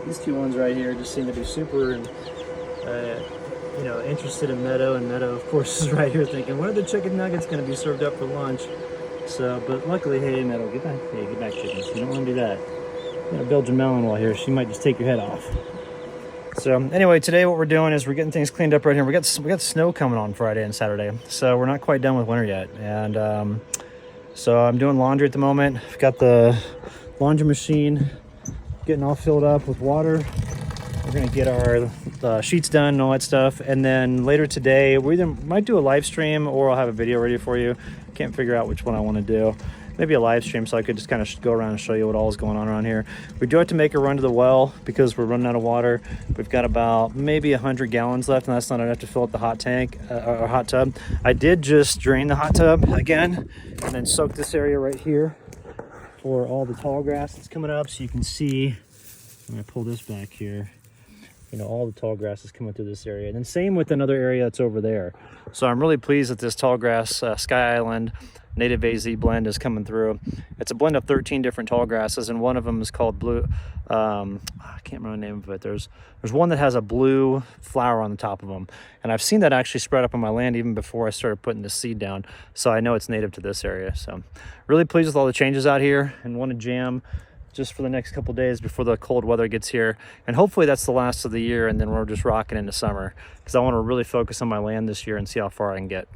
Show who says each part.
Speaker 1: These two ones right here just seem to be super you know, interested in Meadow, and Meadow, of course, is right here thinking, when are the chicken nuggets going to be served up for lunch? So, but luckily, hey, Meadow, get back, hey, get back, chickens. You don't want to do that. You got a Belgian Malinois here. She might just take your head off. So anyway, today what we're doing is we're getting things cleaned up right here. We got snow coming on Friday and Saturday, so we're not quite done with winter yet. And so I'm doing laundry at the moment. I've got the laundry machine getting all filled up with water. We're gonna get our sheets done and all that stuff, and then later today we either might do a live stream or I'll have a video ready for you. Can't figure out which one I want to do. Maybe a live stream so I could just kind of go around and show you what all is going on around here. We do have to make a run to the well because we're running out of water. We've got about maybe 100 gallons left, and that's not enough to fill up the hot tank or hot tub. I did just drain the hot tub again and then soak this area right here for all the tall grass that's coming up. So you can see, I'm gonna pull this back here. You know, all the tall grass is coming through this area. And then same with another area that's over there. So I'm really pleased that this tall grass Sky Island native AZ blend is coming through. It's a blend of 13 different tall grasses, and one of them is called blue. I can't remember the name of it. There's one that has a blue flower on the top of them. And I've seen that actually spread up on my land even before I started putting the seed down. So I know it's native to this area. So really pleased with all the changes out here, and want to jam just for the next couple days before the cold weather gets here. And hopefully that's the last of the year, and then we're just rocking into summer, because I want to really focus on my land this year and see how far I can get.